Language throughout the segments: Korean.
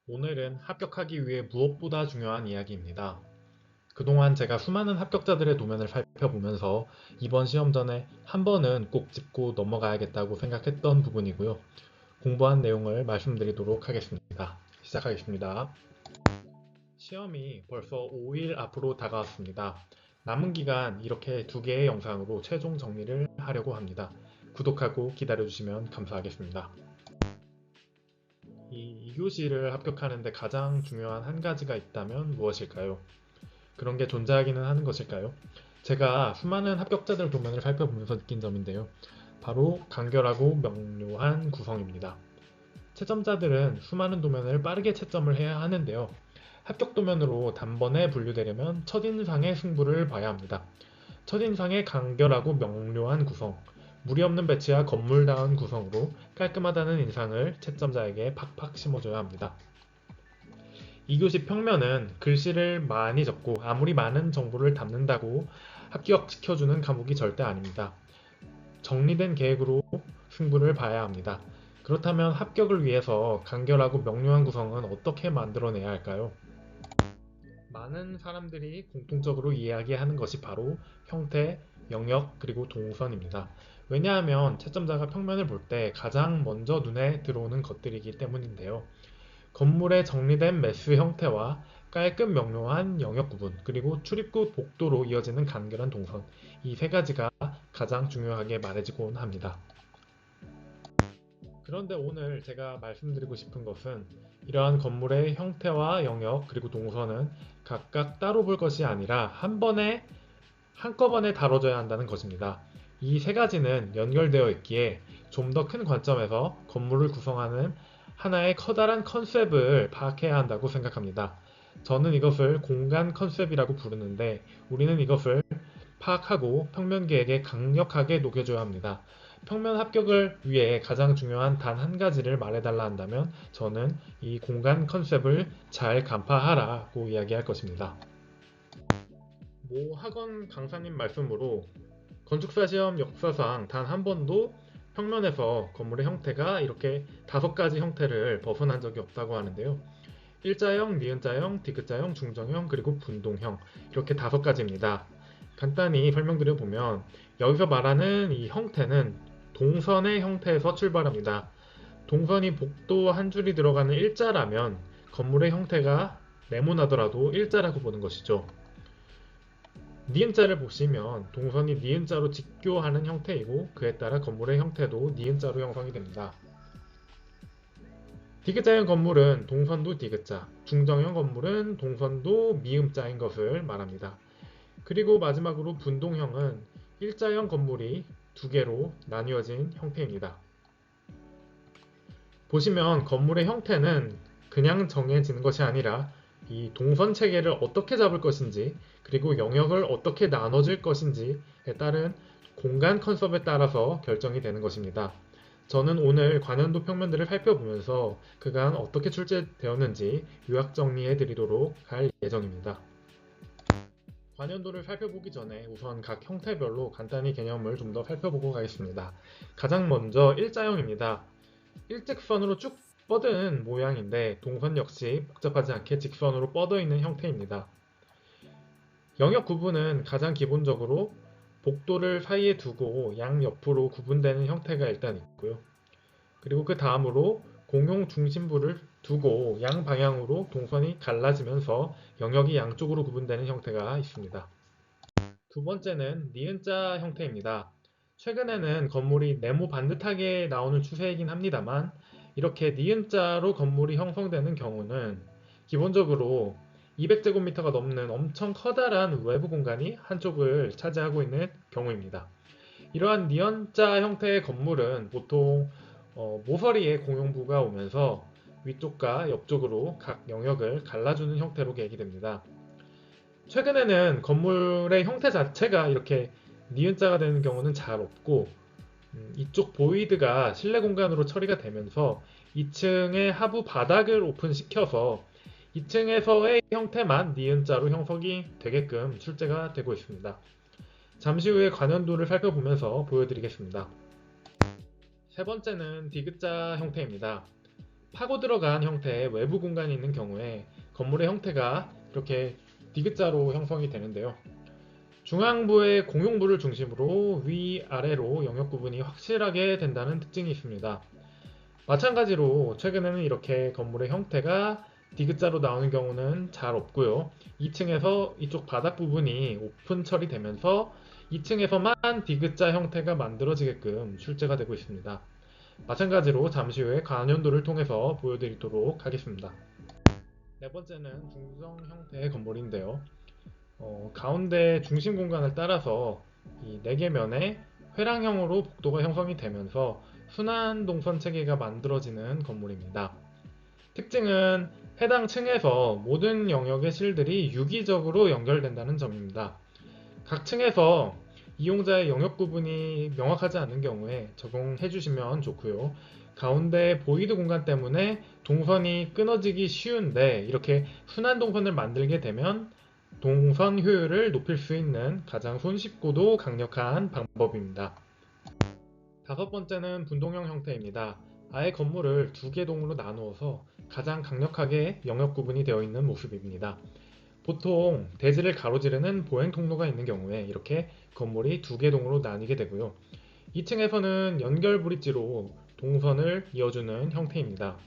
오늘은 합격하기 위해 무엇보다 중요한 이야기입니다. 그동안 제가 수많은 합격자들의 도면을 살펴보면서 이번 시험 전에 한 번은 꼭 짚고 넘어가야겠다고 생각했던 부분이고요. 공부한 내용을 말씀드리도록 하겠습니다. 시작하겠습니다. 시험이 벌써 5일 앞으로 다가왔습니다. 남은 기간 이렇게 두 개의 영상으로 최종 정리를 하려고 합니다. 구독하고 기다려주시면 감사하겠습니다. 이 2교시를 합격하는데 가장 중요한 한 가지가 있다면 무엇일까요? 그런 게 존재하기는 하는 것일까요? 제가 수많은 합격자들 도면을 살펴보면서 느낀 점인데요. 바로 간결하고 명료한 구성입니다. 채점자들은 수많은 도면을 빠르게 채점을 해야 하는데요. 합격 도면으로 단번에 분류되려면 첫인상의 승부를 봐야 합니다. 첫인상의 간결하고 명료한 구성, 무리 없는 배치와 건물다운 구성으로 깔끔하다는 인상을 채점자에게 팍팍 심어줘야 합니다. 2교시 평면은 글씨를 많이 적고 아무리 많은 정보를 담는다고 합격시켜주는 과목이 절대 아닙니다. 정리된 계획으로 승부를 봐야 합니다. 그렇다면 합격을 위해서 간결하고 명료한 구성은 어떻게 만들어내야 할까요? 많은 사람들이 공통적으로 이야기하는 것이 바로 형태, 영역, 그리고 동선입니다. 왜냐하면 채점자가 평면을 볼 때 가장 먼저 눈에 들어오는 것들이기 때문인데요. 건물의 정리된 매스 형태와 깔끔 명료한 영역 구분, 그리고 출입구 복도로 이어지는 간결한 동선, 이 세 가지가 가장 중요하게 말해지곤 합니다. 그런데 오늘 제가 말씀드리고 싶은 것은 이러한 건물의 형태와 영역 그리고 동선은 각각 따로 볼 것이 아니라 한 번에 한꺼번에 다뤄져야 한다는 것입니다. 이 세 가지는 연결되어 있기에 좀 더 큰 관점에서 건물을 구성하는 하나의 커다란 컨셉을 파악해야 한다고 생각합니다. 저는 이것을 공간 컨셉이라고 부르는데 우리는 이것을 파악하고 평면 계획에 강력하게 녹여줘야 합니다. 평면 합격을 위해 가장 중요한 단 한 가지를 말해달라 한다면 저는 이 공간 컨셉을 잘 간파하라고 이야기할 것입니다. 모 학원 강사님 말씀으로 건축사 시험 역사상 단 한 번도 평면에서 건물의 형태가 이렇게 5가지 형태를 벗어난 적이 없다고 하는데요. 일자형, 니은자형, 디귿자형, 중정형, 그리고 분동형 이렇게 5가지입니다. 간단히 설명드려 보면 여기서 말하는 이 형태는 동선의 형태에서 출발합니다. 동선이 복도 한 줄이 들어가는 일자라면 건물의 형태가 네모나더라도 일자라고 보는 것이죠. 니은자를 보시면 동선이 니은자로 직교하는 형태이고 그에 따라 건물의 형태도 니은자로 형성이 됩니다. 디귿자형 건물은 동선도 디귿자, 중정형 건물은 동선도 미음자인 것을 말합니다. 그리고 마지막으로 분동형은 일자형 건물이 두 개로 나뉘어진 형태입니다. 보시면 건물의 형태는 그냥 정해지는 것이 아니라 이 동선 체계를 어떻게 잡을 것인지 그리고 영역을 어떻게 나눠질 것인지에 따른 공간 컨셉에 따라서 결정이 되는 것입니다. 저는 오늘 관현도 평면들을 살펴보면서 그간 어떻게 출제되었는지 요약 정리해 드리도록 할 예정입니다. 관현도를 살펴보기 전에 우선 각 형태별로 간단히 개념을 좀 더 살펴보고 가겠습니다. 가장 먼저 일자형입니다. 일직선으로 쭉 뻗은 모양인데 동선 역시 복잡하지 않게 직선으로 뻗어 있는 형태입니다. 영역 구분은 가장 기본적으로 복도를 사이에 두고 양옆으로 구분되는 형태가 일단 있고요. 그리고 그 다음으로 공용 중심부를 두고 양방향으로 동선이 갈라지면서 영역이 양쪽으로 구분되는 형태가 있습니다. 두 번째는 니은자 형태입니다. 최근에는 건물이 네모 반듯하게 나오는 추세이긴 합니다만 이렇게 니은자로 건물이 형성되는 경우는 기본적으로 200제곱미터가 넘는 엄청 커다란 외부 공간이 한쪽을 차지하고 있는 경우입니다. 이러한 니은자 형태의 건물은 보통 모서리에 공용부가 오면서 위쪽과 옆쪽으로 각 영역을 갈라주는 형태로 계획이 됩니다. 최근에는 건물의 형태 자체가 이렇게 니은자가 되는 경우는 잘 없고 이쪽 보이드가 실내 공간으로 처리가 되면서 2층의 하부 바닥을 오픈시켜서 2층에서의 형태만 니은자로 형성이 되게끔 출제가 되고 있습니다. 잠시 후에 관현도를 살펴보면서 보여드리겠습니다. 세 번째는 디귿자 형태입니다. 파고 들어간 형태의 외부 공간이 있는 경우에 건물의 형태가 이렇게 디귿자로 형성이 되는데요. 중앙부의 공용부를 중심으로 위아래로 영역 구분이 확실하게 된다는 특징이 있습니다. 마찬가지로 최근에는 이렇게 건물의 형태가 디귿자로 나오는 경우는 잘 없고요. 2층에서 이쪽 바닥 부분이 오픈 처리되면서 2층에서만 디귿자 형태가 만들어지게끔 출제가 되고 있습니다. 마찬가지로 잠시 후에 관연도를 통해서 보여드리도록 하겠습니다. 네 번째는 중성 형태의 건물인데요. 가운데 중심 공간을 따라서 이 4개 면에 회랑형으로 복도가 형성이 되면서 순환 동선 체계가 만들어지는 건물입니다. 특징은 해당 층에서 모든 영역의 실들이 유기적으로 연결된다는 점입니다. 각 층에서 이용자의 영역 구분이 명확하지 않은 경우에 적용해 주시면 좋고요. 가운데 보이드 공간 때문에 동선이 끊어지기 쉬운데 이렇게 순환 동선을 만들게 되면 동선 효율을 높일 수 있는 가장 손쉽고도 강력한 방법입니다. 다섯 번째는 분동형 형태입니다. 아예 건물을 2개 동으로 나누어서 가장 강력하게 영역 구분이 되어 있는 모습입니다. 보통 대지를 가로지르는 보행 통로가 있는 경우에 이렇게 건물이 2개 동으로 나뉘게 되고요. 2층에서는 연결 브릿지로 동선을 이어주는 형태입니다.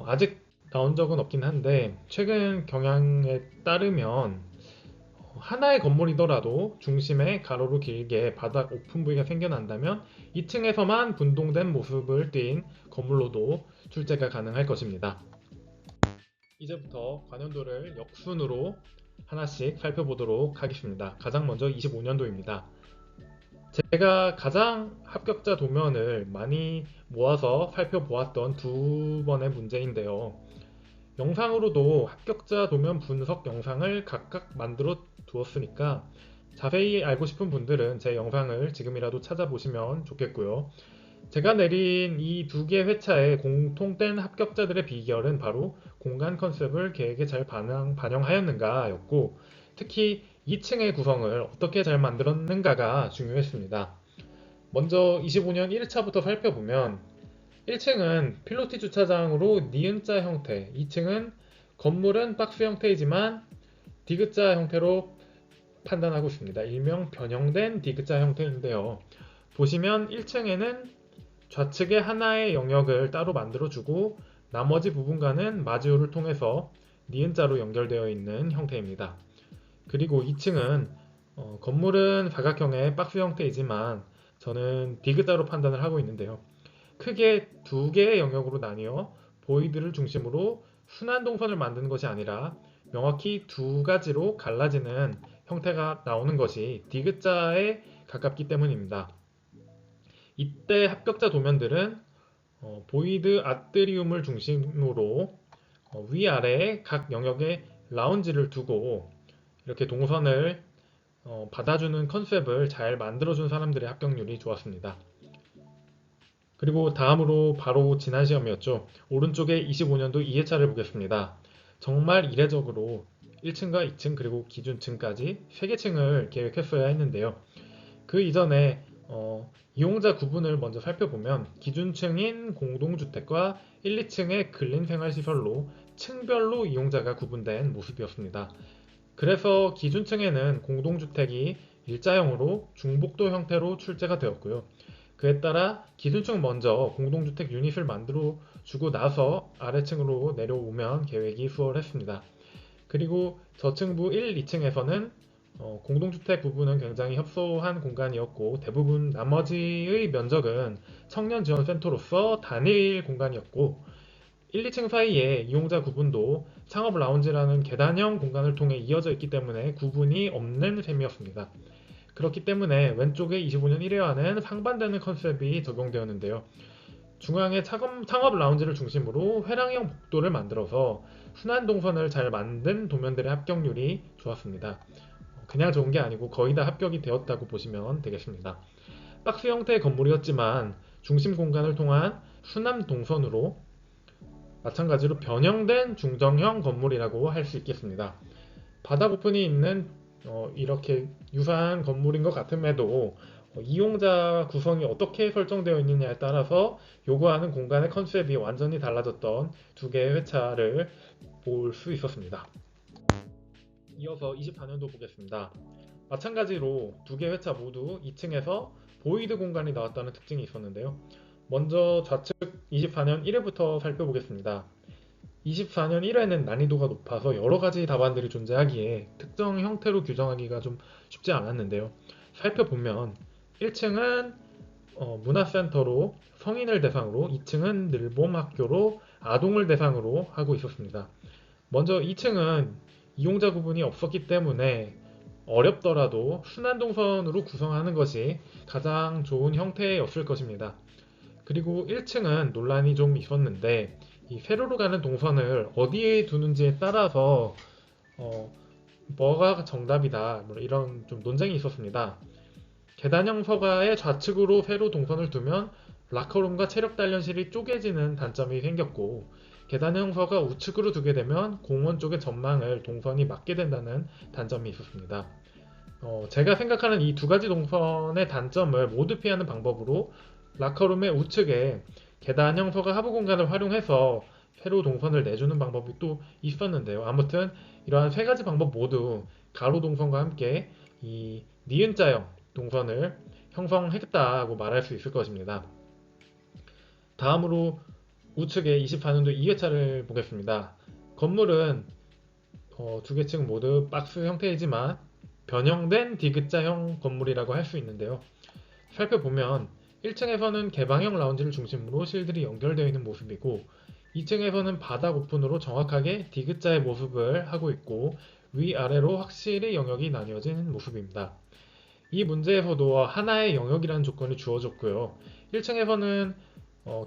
아직 나온 적은 없긴 한데 최근 경향에 따르면 하나의 건물이더라도 중심에 가로로 길게 바닥 오픈 부위가 생겨난다면 2층에서만 분동된 모습을 띈 건물로도 출제가 가능할 것입니다. 이제부터 관연도를 역순으로 하나씩 살펴보도록 하겠습니다. 가장 먼저 25년도입니다. 제가 가장 합격자 도면을 많이 모아서 살펴보았던 2번의 문제인데요. 영상으로도 합격자 도면 분석 영상을 각각 만들어 두었으니까 자세히 알고 싶은 분들은 제 영상을 지금이라도 찾아보시면 좋겠고요. 제가 내린 이 2개 회차의 공통된 합격자들의 비결은 바로 공간 컨셉을 계획에 잘 반영하였는가 였고, 특히 2층의 구성을 어떻게 잘 만들었는가가 중요했습니다. 먼저 25년 1차부터 살펴보면 1층은 필로티 주차장으로 니은자 형태, 2층은 건물은 박스 형태이지만 디귿자 형태로 판단하고 있습니다. 일명 변형된 디귿자 형태인데요. 보시면 1층에는 좌측에 하나의 영역을 따로 만들어주고 나머지 부분과는 마주를 통해서 니은자로 연결되어 있는 형태입니다. 그리고 2층은 건물은 사각형의 박스 형태이지만 저는 디귿자로 판단을 하고 있는데요. 크게 2개의 영역으로 나뉘어 보이드를 중심으로 순환 동선을 만드는 것이 아니라 명확히 2가지로 갈라지는 형태가 나오는 것이 디귿자에 가깝기 때문입니다. 이때 합격자 도면들은 보이드 아트리움을 중심으로 위아래에 각 영역에 라운지를 두고 이렇게 동선을 받아주는 컨셉을 잘 만들어준 사람들의 합격률이 좋았습니다. 그리고 다음으로 바로 지난 시험이었죠. 오른쪽에 25년도 2회차를 보겠습니다. 정말 이례적으로 1층과 2층 그리고 기준층까지 3개 층을 계획했어야 했는데요. 그 이전에 이용자 구분을 먼저 살펴보면 기준층인 공동주택과 1, 2층의 근린생활시설로 층별로 이용자가 구분된 모습이었습니다. 그래서 기준층에는 공동주택이 일자형으로 중복도 형태로 출제가 되었고요. 그에 따라 기준층 먼저 공동주택 유닛을 만들어 주고 나서 아래층으로 내려오면 계획이 수월했습니다. 그리고 저층부 1, 2층에서는 공동주택 부분은 굉장히 협소한 공간이었고 대부분 나머지의 면적은 청년지원센터로서 단일 공간이었고 1, 2층 사이에 이용자 구분도 창업 라운지라는 계단형 공간을 통해 이어져 있기 때문에 구분이 없는 셈이었습니다. 그렇기 때문에 왼쪽의 25년 1회와는 상반되는 컨셉이 적용되었는데요. 중앙에 창업 라운지를 중심으로 회랑형 복도를 만들어서 순환 동선을 잘 만든 도면들의 합격률이 좋았습니다. 그냥 좋은 게 아니고 거의 다 합격이 되었다고 보시면 되겠습니다. 박스 형태의 건물이었지만 중심 공간을 통한 순환 동선으로 마찬가지로 변형된 중정형 건물이라고 할 수 있겠습니다. 바닥 오픈이 있는 이렇게 유사한 건물인 것 같음에도 이용자 구성이 어떻게 설정되어 있느냐에 따라서 요구하는 공간의 컨셉이 완전히 달라졌던 두 개의 회차를 볼 수 있었습니다. 이어서 24년도 보겠습니다. 마찬가지로 두 개 회차 모두 2층에서 보이드 공간이 나왔다는 특징이 있었는데요. 먼저 좌측 24년 1회부터 살펴보겠습니다. 24년 1회는 난이도가 높아서 여러 가지 답안들이 존재하기에 특정 형태로 규정하기가 좀 쉽지 않았는데요. 살펴보면 1층은 문화센터로 성인을 대상으로, 2층은 늘봄학교로 아동을 대상으로 하고 있었습니다. 먼저 2층은 이용자 구분이 없었기 때문에 어렵더라도 순환동선으로 구성하는 것이 가장 좋은 형태였을 것입니다. 그리고 1층은 논란이 좀 있었는데 이 세로로 가는 동선을 어디에 두는지에 따라서 뭐가 정답이다 이런 좀 논쟁이 있었습니다. 계단형 서가의 좌측으로 세로 동선을 두면 라커룸과 체력 단련실이 쪼개지는 단점이 생겼고 계단형 서가 우측으로 두게 되면 공원 쪽의 전망을 동선이 막게 된다는 단점이 있었습니다. 제가 생각하는 이 두 가지 동선의 단점을 모두 피하는 방법으로 라커룸의 우측에 계단형 서가 하부 공간을 활용해서 세로 동선을 내주는 방법이 또 있었는데요. 아무튼 이러한 세 가지 방법 모두 가로 동선과 함께 이 니은자형 동선을 형성했다고 말할 수 있을 것입니다. 다음으로 우측의 24년도 2회차를 보겠습니다. 건물은 두 개 층 모두 박스 형태이지만 변형된 디귿자형 건물이라고 할 수 있는데요. 살펴보면 1층에서는 개방형 라운지를 중심으로 실들이 연결되어 있는 모습이고 2층에서는 바닥 오픈으로 정확하게 디귿자의 모습을 하고 있고 위아래로 확실히 영역이 나뉘어진 모습입니다. 이 문제에서도 하나의 영역이라는 조건이 주어졌고요. 1층에서는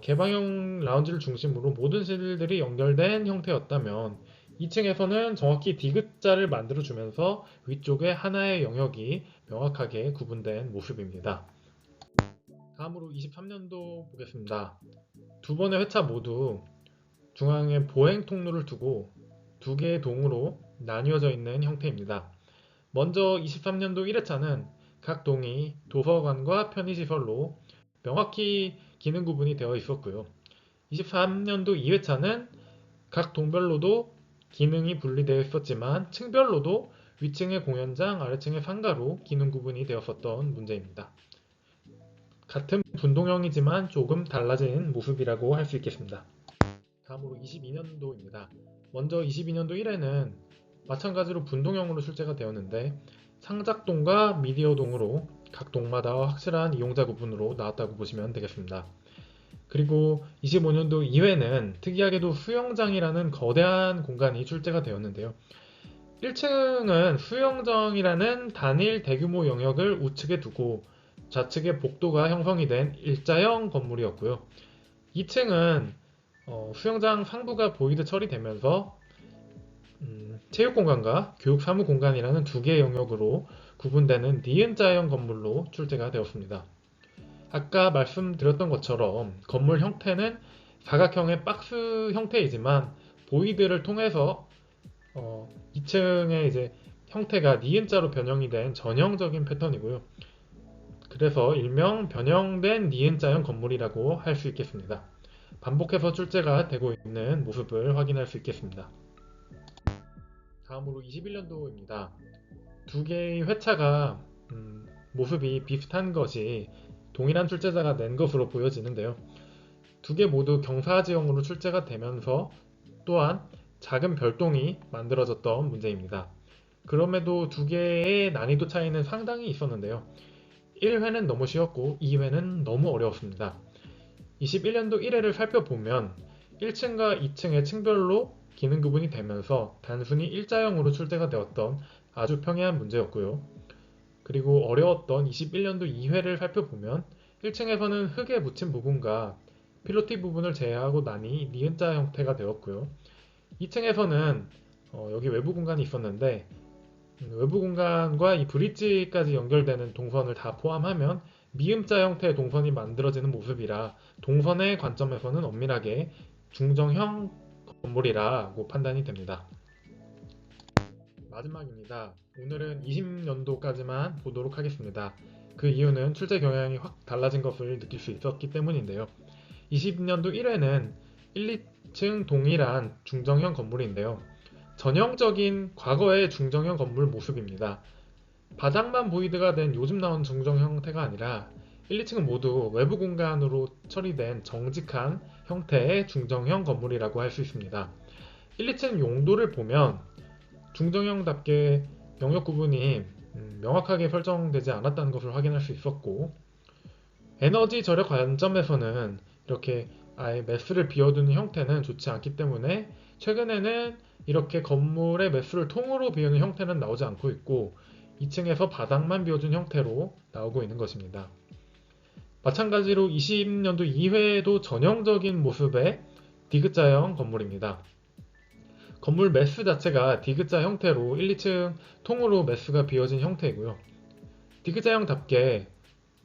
개방형 라운지를 중심으로 모든 실들이 연결된 형태였다면 2층에서는 정확히 디귿자를 만들어주면서 위쪽에 하나의 영역이 명확하게 구분된 모습입니다. 다음으로 23년도 보겠습니다. 두 번의 회차 모두 중앙에 보행 통로를 두고 두 개의 동으로 나뉘어져 있는 형태입니다. 먼저 23년도 1회차는 각 동이 도서관과 편의시설로 명확히 기능 구분이 되어 있었고요. 23년도 2회차는 각 동별로도 기능이 분리되어 있었지만 층별로도 위층의 공연장, 아래층의 상가로 기능 구분이 되었었던 문제입니다. 같은 분동형이지만 조금 달라진 모습이라고 할 수 있겠습니다. 다음으로 22년도입니다. 먼저 22년도 1회는 마찬가지로 분동형으로 출제가 되었는데 상작동과 미디어동으로 각 동마다 확실한 이용자 구분으로 나왔다고 보시면 되겠습니다. 그리고 25년도 2회는 특이하게도 수영장이라는 거대한 공간이 출제가 되었는데요. 1층은 수영장이라는 단일 대규모 영역을 우측에 두고 좌측에 복도가 형성이 된 일자형 건물이었고요. 2층은 수영장 상부가 보이드 처리되면서 체육공간과 교육사무공간이라는 두 개의 영역으로 구분되는 니은자형 건물로 출제가 되었습니다. 아까 말씀드렸던 것처럼 건물 형태는 사각형의 박스 형태이지만 보이드를 통해서 2층의 이제 형태가 니은자로 변형이 된 전형적인 패턴이고요. 그래서 일명 변형된 니은자형 건물이라고 할 수 있겠습니다. 반복해서 출제가 되고 있는 모습을 확인할 수 있겠습니다. 다음으로 21년도입니다. 두 개의 회차가 모습이 비슷한 것이 동일한 출제자가 낸 것으로 보여지는데요. 두 개 모두 경사지형으로 출제가 되면서 또한 작은 별동이 만들어졌던 문제입니다. 그럼에도 두 개의 난이도 차이는 상당히 있었는데요. 1회는 너무 쉬웠고 2회는 너무 어려웠습니다. 21년도 1회를 살펴보면 1층과 2층의 층별로 기능 구분이 되면서 단순히 일자형으로 출제가 되었던 아주 평이한 문제였고요. 그리고 어려웠던 21년도 2회를 살펴보면 1층에서는 흙에 묻힌 부분과 필로티 부분을 제외하고 나니 니은자 형태가 되었고요. 2층에서는 여기 외부 공간이 있었는데 외부 공간과 이 브릿지까지 연결되는 동선을 다 포함하면 미음자 형태의 동선이 만들어지는 모습이라 동선의 관점에서는 엄밀하게 중정형 건물이라고 판단이 됩니다. 마지막입니다. 오늘은 20년도까지만 보도록 하겠습니다. 그 이유는 출제 경향이 확 달라진 것을 느낄 수 있었기 때문인데요. 20년도 1회는 1, 2층 동일한 중정형 건물인데요. 전형적인 과거의 중정형 건물 모습입니다. 바닥만 보이드가 된 요즘 나온 중정 형태가 아니라 1, 2층은 모두 외부 공간으로 처리된 정직한 형태의 중정형 건물이라고 할 수 있습니다. 1, 2층 용도를 보면 중정형답게 영역 구분이 명확하게 설정되지 않았다는 것을 확인할 수 있었고, 에너지 절약 관점에서는 이렇게 아예 매스를 비워두는 형태는 좋지 않기 때문에 최근에는 이렇게 건물의 매스를 통으로 비우는 형태는 나오지 않고 있고 2층에서 바닥만 비워준 형태로 나오고 있는 것입니다. 마찬가지로 20년도 2회도 전형적인 모습의 디귿자형 건물입니다. 건물 매스 자체가 디귿자 형태로 1, 2층 통으로 매스가 비워진 형태이고요. 디귿자형답게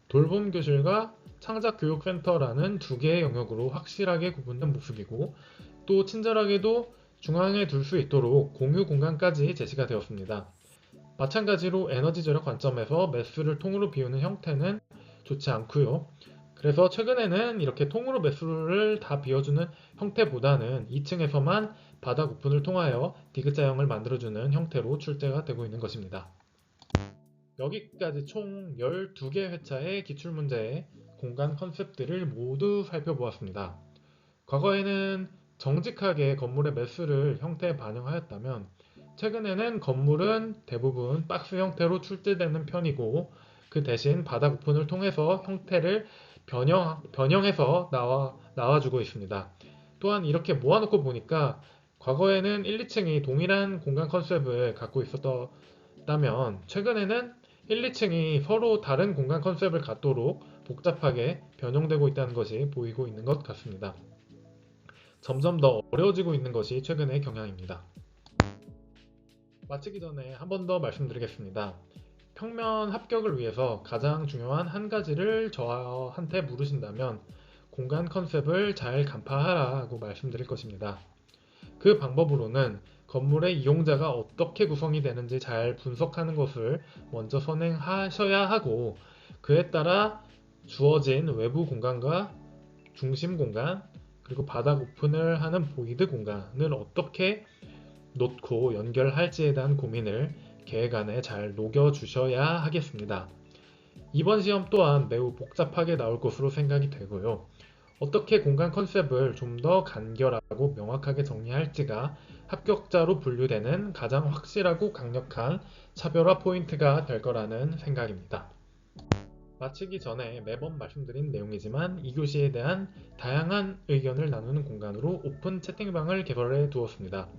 돌봄교실과 창작교육센터라는 두 개의 영역으로 확실하게 구분된 모습이고, 또 친절하게도 중앙에 둘 수 있도록 공유 공간까지 제시가 되었습니다. 마찬가지로 에너지 절약 관점에서 매수를 통으로 비우는 형태는 좋지 않고요. 그래서 최근에는 이렇게 통으로 매수를 다 비워주는 형태보다는 2층에서만 바닥 오픈을 통하여 디귿자형을 만들어주는 형태로 출제가 되고 있는 것입니다. 여기까지 총 12개 회차의 기출문제의 공간 컨셉들을 모두 살펴보았습니다. 과거에는 정직하게 건물의 매수를 형태에 반영하였다면 최근에는 건물은 대부분 박스 형태로 출제되는 편이고 그 대신 바닥 오픈을 통해서 형태를 변형해서 나와주고 있습니다. 또한 이렇게 모아놓고 보니까 과거에는 1, 2층이 동일한 공간 컨셉을 갖고 있었다면 최근에는 1, 2층이 서로 다른 공간 컨셉을 갖도록 복잡하게 변형되고 있다는 것이 보이고 있는 것 같습니다. 점점 더 어려워지고 있는 것이 최근의 경향입니다. 마치기 전에 한 번 더 말씀드리겠습니다. 평면 합격을 위해서 가장 중요한 한 가지를 저한테 물으신다면 공간 컨셉을 잘 간파하라고 말씀드릴 것입니다. 그 방법으로는 건물의 이용자가 어떻게 구성이 되는지 잘 분석하는 것을 먼저 선행하셔야 하고, 그에 따라 주어진 외부 공간과 중심 공간, 그리고 바닥 오픈을 하는 보이드 공간을 어떻게 놓고 연결할지에 대한 고민을 계획 안에 잘 녹여주셔야 하겠습니다. 이번 시험 또한 매우 복잡하게 나올 것으로 생각이 되고요. 어떻게 공간 컨셉을 좀 더 간결하고 명확하게 정리할지가 합격자로 분류되는 가장 확실하고 강력한 차별화 포인트가 될 거라는 생각입니다. 마치기 전에 매번 말씀드린 내용이지만 2교시에 대한 다양한 의견을 나누는 공간으로 오픈 채팅방을 개설해 두었습니다.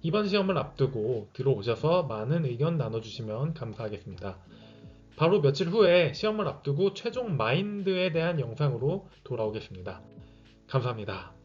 이번 시험을 앞두고 들어오셔서 많은 의견 나눠주시면 감사하겠습니다. 바로 며칠 후에 시험을 앞두고 최종 마인드에 대한 영상으로 돌아오겠습니다. 감사합니다.